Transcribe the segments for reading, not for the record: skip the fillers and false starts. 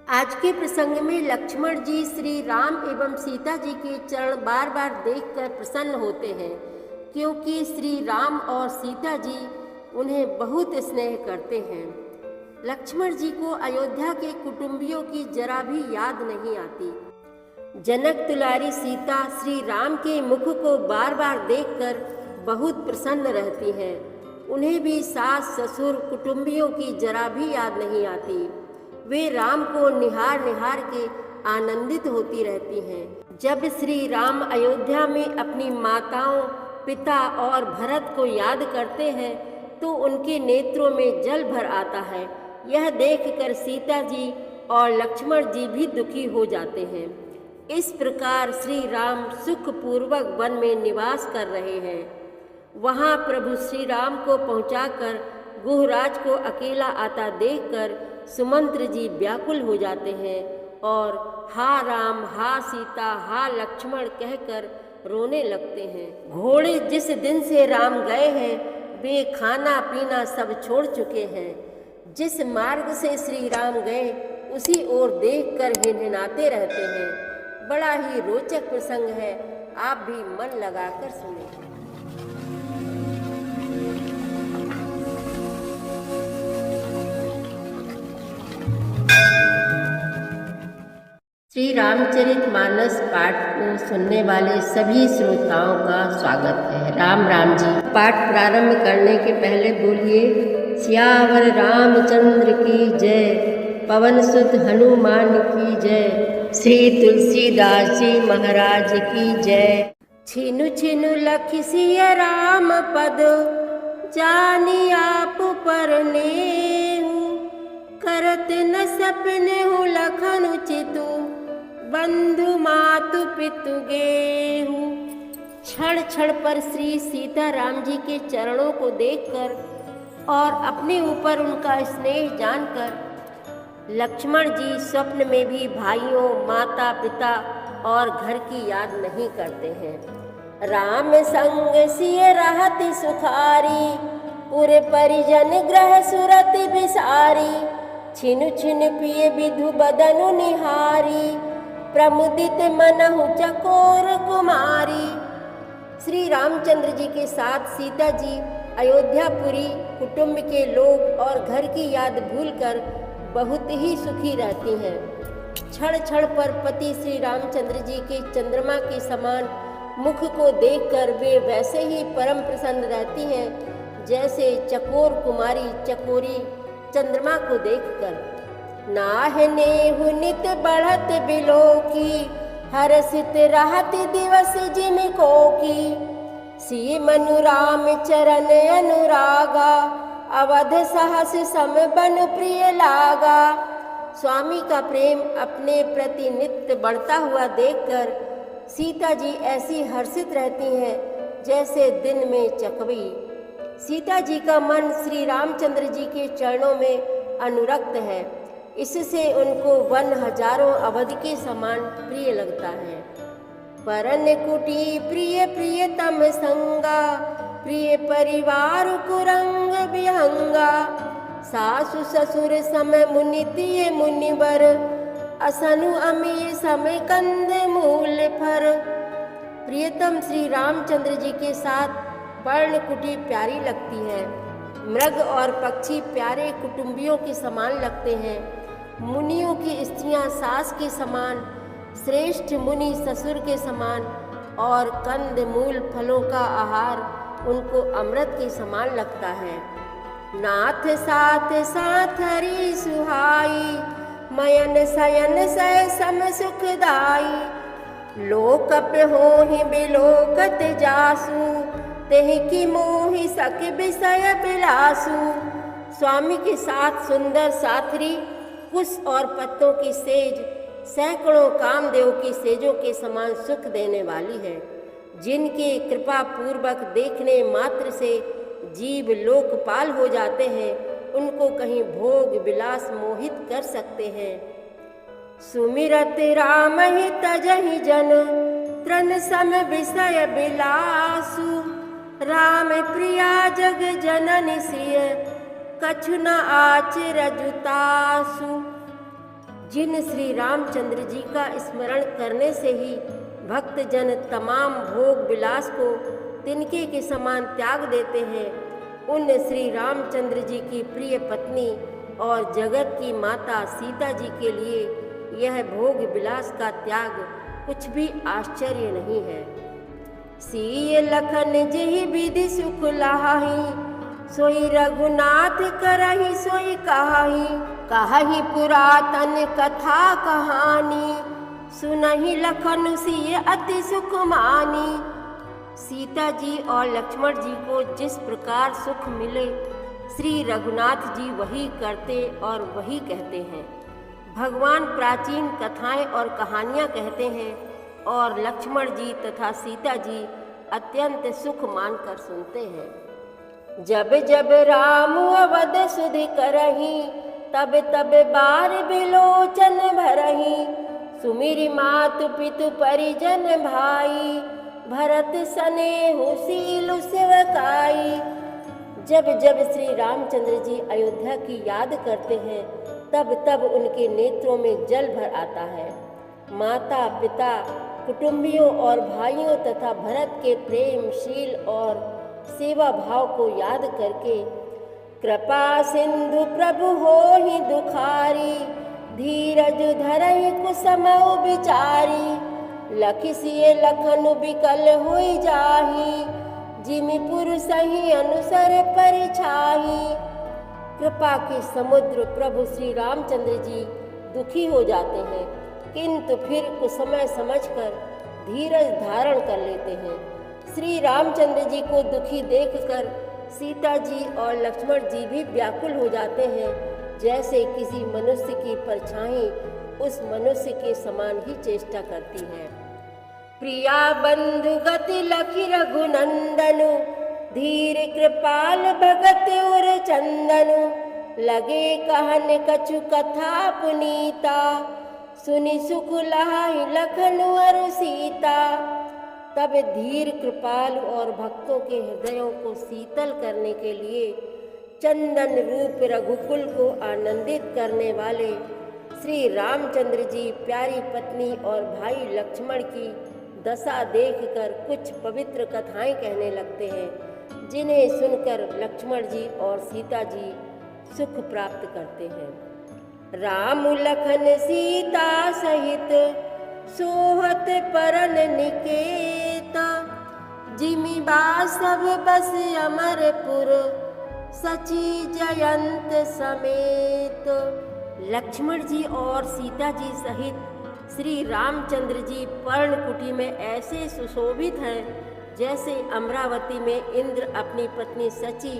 आज के प्रसंग में लक्ष्मण जी श्री राम एवं सीता जी के चरण बार बार देखकर प्रसन्न होते हैं, क्योंकि श्री राम और सीता जी उन्हें बहुत स्नेह करते हैं। लक्ष्मण जी को अयोध्या के कुटुंबियों की जरा भी याद नहीं आती। जनक दुलारी सीता श्री राम के मुख को बार बार देखकर बहुत प्रसन्न रहती हैं। उन्हें भी सास ससुर कुटुंबियों की जरा भी याद नहीं आती। वे राम को निहार निहार के आनंदित होती रहती हैं। जब श्री राम अयोध्या में अपनी माताओं, पिता और भरत को याद करते हैं तो उनके नेत्रों में जल भर आता है। यह देखकर सीता जी और लक्ष्मण जी भी दुखी हो जाते हैं। इस प्रकार श्री राम सुखपूर्वक वन में निवास कर रहे हैं। वहाँ प्रभु श्री राम को पहुँचाकर गुहराज को अकेला आता देखकर सुमंत्र जी व्याकुल हो जाते हैं और हा राम, हा सीता, हा लक्ष्मण कहकर रोने लगते हैं। घोड़े जिस दिन से राम गए हैं वे खाना पीना सब छोड़ चुके हैं। जिस मार्ग से श्री राम गए उसी ओर देखकर हिनहिनाते रहते हैं। बड़ा ही रोचक प्रसंग है, आप भी मन लगाकर सुनें। श्री रामचरितमानस पाठ को सुनने वाले सभी श्रोताओं का स्वागत है। राम राम जी। पाठ प्रारंभ करने के पहले बोलिए सियावर रामचंद्र की जय, पवन सुत हनुमान की जय, श्री तुलसीदास जी महाराज की जय। छिनु छिनु लखि सिय राम पद, जानी आप पर नेहु, करत न सपने हूँ लखन चितु, बंधु मातु पितु गेहु। क्षण क्षण पर श्री सीता राम जी के चरणों को देखकर और अपने ऊपर उनका स्नेह जानकर लक्ष्मण जी स्वप्न में भी भाइयों, माता पिता और घर की याद नहीं करते हैं। राम संग सिय रहति सुखारी, पूरे परिजन ग्रह सुरति बिसारी, छिनु छिनु पिय विधु बदनु निहारी, प्रमुदित मनहु चकोर कुमारी। श्री रामचंद्र जी के साथ सीता जी अयोध्यापुरी कुटुंब के लोग और घर की याद भूलकर बहुत ही सुखी रहती हैं। क्षण क्षण पर पति श्री रामचंद्र जी के चंद्रमा के समान मुख को देखकर वे वैसे ही परम प्रसन्न रहती हैं जैसे चकोर कुमारी चकोरी चंद्रमा को देखकर। नाहने हुनित बढ़त बिलो की, हरसित रहत दिवस जिनको की, सी मनु राम चरण अनुरागा, अवध सहस सम बन प्रिय लागा। स्वामी का प्रेम अपने प्रति नित्य बढ़ता हुआ देखकर सीता जी ऐसी हर्षित रहती हैं जैसे दिन में चकवी। सीता जी का मन श्री रामचंद्र जी के चरणों में अनुरक्त है, इससे उनको वन हजारों अवधि के समान प्रिय लगता है। परन कुटी प्रिय प्रियतम संगा, प्रिय परिवार कुरंग विहंगा, सासु ससुर समय मुनितिय मुनिवर, असनु अमीय समय कंद मूल फर। प्रियतम श्री रामचंद्र जी के साथ पर्णकुटी प्यारी लगती है। मृग और पक्षी प्यारे कुटुंबियों के समान लगते हैं। मुनियों की स्त्रियां सास के समान, श्रेष्ठ मुनि ससुर के समान और कंद मूल फलों का आहार उनको अमृत के समान लगता है। नाथ साथ साथ हरि सुहाई, मयन सयन सय सम सुखदाई, लोकप होहि बिलोकत जासु, तेहि की मोहि सख विषय बिलासु। स्वामी के साथ सुंदर साथरी कुश और पत्तों की सेज सैकड़ों कामदेव की सेजों के समान सुख देने वाली है, जिनके कृपा पूर्वक देखने मात्र से जीव लोकपाल हो जाते हैं, उनको कहीं भोग विलास मोहित कर सकते हैं। सुमिरत राम ही तजहि जन, तृण सम विषय बिलासु, राम प्रिया जग जननि सिय, कछु न आचर जुतासु। जिन श्री रामचंद्र जी का स्मरण करने से ही भक्तजन तमाम भोग विलास को तिनके के समान त्याग देते हैं, उन श्री रामचंद्र जी की प्रिय पत्नी और जगत की माता सीता जी के लिए यह भोग विलास का त्याग कुछ भी आश्चर्य नहीं है। सीय लखन जेहि विधि सुख लाही, सोई रघुनाथ करहि सोई कहाही। कहाही पुरातन कथा कहानी, सुनहि लखन सिय अति सुख मानी। सीता जी और लक्ष्मण जी को जिस प्रकार सुख मिले, श्री रघुनाथ जी वही करते और वही कहते हैं। भगवान प्राचीन कथाएं और कहानियां कहते हैं और लक्ष्मण जी तथा सीता जी अत्यंत सुख मानकर सुनते हैं। जब जब राम अवध सुधि करही, तब तब बार बिलोचन भरही। सुमिरि मातु पितु परिजन भाई, भरत सनेहु सीलु सेवकाई। जब जब श्री रामचंद्र जी अयोध्या की याद करते हैं, तब तब उनके नेत्रों में जल भर आता है। माता पिता कुटुंबियों और भाइयों तथा भरत के प्रेमशील और सेवा भाव को याद करके, कृपा सिंधु प्रभु होहि दुखारी, धीरज धरहि कुसमउ बिचारी। लखि सिय लखन बिकल होई जाही, जिमि पुरुषहि अनुसर परिछाही। कृपा के समुद्र प्रभु श्री रामचंद्र जी दुखी हो जाते हैं, किंतु फिर कुछ समय समझकर धीरज धारण कर लेते हैं। श्री रामचंद्र जी को दुखी देखकर सीता जी और लक्ष्मण जी भी व्याकुल हो जाते हैं, जैसे किसी मनुष्य की परछाई उस मनुष्य के समान ही चेष्टा करती है। प्रिया बंधु गति लखि रघुनंदनु, धीर कृपाल भगत उर चंदनु। लगे कहन कछु कथा पुनीता, सुनि सुख लहाहि लखन और सीता। तब धीर कृपाल और भक्तों के हृदयों को शीतल करने के लिए चंदन रूप रघुकुल को आनंदित करने वाले श्री रामचंद्र जी प्यारी पत्नी और भाई लक्ष्मण की दशा देखकर कुछ पवित्र कथाएं कहने लगते हैं, जिन्हें सुनकर लक्ष्मण जी और सीता जी सुख प्राप्त करते हैं। राम लखन सीता सहित सोहत परन निकेता, जिमि बासव बस अमरपुर, सची जयंत समेत। लक्ष्मण जी और सीता जी सहित श्री रामचंद्र जी पर्णकुटी में ऐसे सुशोभित हैं, जैसे अमरावती में इंद्र अपनी पत्नी सची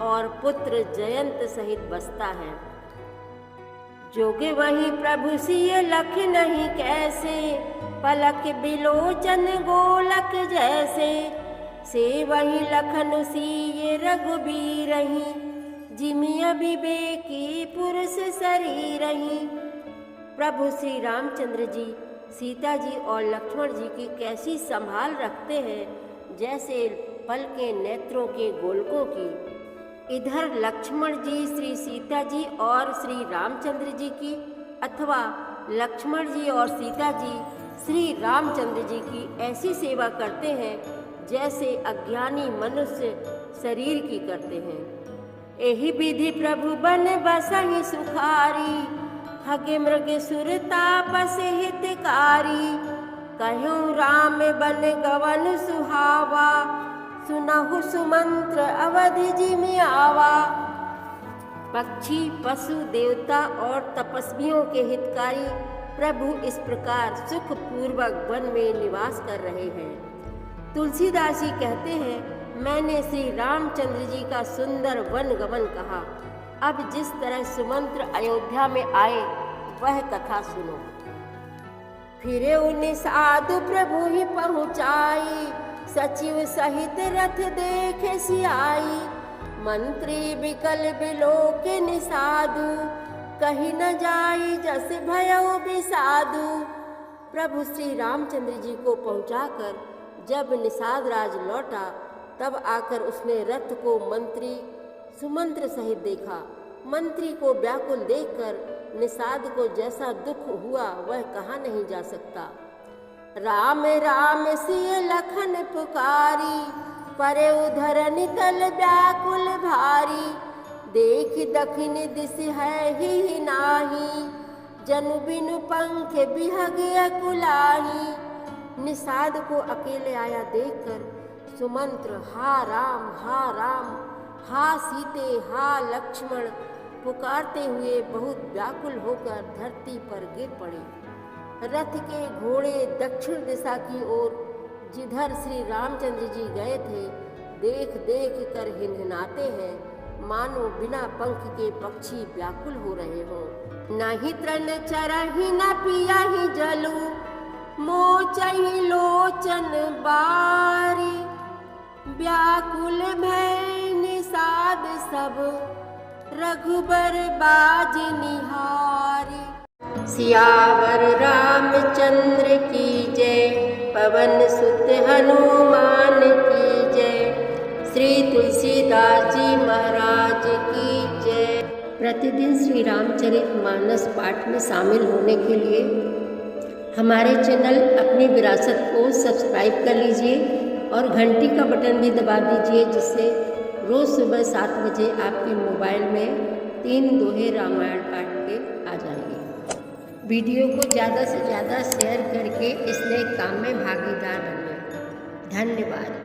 और पुत्र जयंत सहित बसता है। जोगे वही प्रभु सिय लख नहीं कैसे, पलक बिलोचन गोलक जैसे। से वही लखन सिय रघुबीरहि, जिमि अविवेकी पुरुष शरीरहि। प्रभु श्री रामचंद्र जी सीता जी और लक्ष्मण जी की कैसी संभाल रखते हैं, जैसे पल के नेत्रों के गोलकों की। इधर लक्ष्मण जी श्री सीता जी और श्री रामचंद्र जी की, अथवा लक्ष्मण जी और सीता जी श्री रामचंद्र जी की ऐसी सेवा करते हैं, जैसे अज्ञानी मनुष्य शरीर की करते हैं। एहि विधि प्रभु बन बसहि सुखारी, खग मृग सुर तापस हितकारी। कहूँ राम बन गवन सुहावा, सुनहु सुमंत्र अवधि जिमि आवा। पक्षी पशु देवता और तपस्वियों के हितकारी प्रभु इस प्रकार सुख पूर्वक वन में निवास कर रहे हैं। तुलसीदास जी कहते हैं, मैंने श्री रामचंद्र जी का सुंदर वन गमन कहा। अब जिस तरह सुमंत्र अयोध्या में आए वह कथा सुनो। फिरे उन्हें साधु प्रभु ही पहुँचाई, सचिव सहित रथ देखे सियाई। मंत्री बिकल बिलोक निसाधु, कहीं न जाई जस भयउ बिसाधु। प्रभु श्री रामचंद्र जी को पहुँचाकर जब निषाद राज लौटा, तब आकर उसने रथ को मंत्री सुमंत्र सहित देखा। मंत्री को व्याकुल देखकर निषाद को जैसा दुख हुआ वह कहा नहीं जा सकता। राम राम सिय लखन पुकारी, परे उधर नितल व्याकुल भारी। देख दखिन दिस है ही नाही, जनु बिनु पंख बिहग अकुलाही। निषाद को अकेले आया देखकर सुमंत्र हा राम हा सीते हा लक्ष्मण पुकारते हुए बहुत व्याकुल होकर धरती पर गिर पड़े। रथ के घोड़े दक्षिण दिशा की ओर जिधर श्री रामचंद्र जी गए थे देख देख कर हिनहिनाते हैं, मानो बिना पंख के पक्षी व्याकुल हो रहे हों। न ही तृण चरहि न पिया ही जलू, मोचहि लोचन बारी। व्याकुल भय निषाद सब, रघुबर बाज निहारी। सियावर रामचंद्र की जय, पवन सुत हनुमान की जय। श्री तुलसीदास जी महाराज की जय। प्रतिदिन श्री रामचरितमानस पाठ में शामिल होने के लिए हमारे चैनल अपनी विरासत को सब्सक्राइब कर लीजिए और घंटी का बटन भी दबा दीजिए, जिससे रोज़ सुबह 7 बजे आपके मोबाइल में 3 दोहे रामायण पाठ के आ जाएंगे। वीडियो को ज़्यादा से ज़्यादा शेयर करके इस नए काम में भागीदार बनिए। धन्यवाद।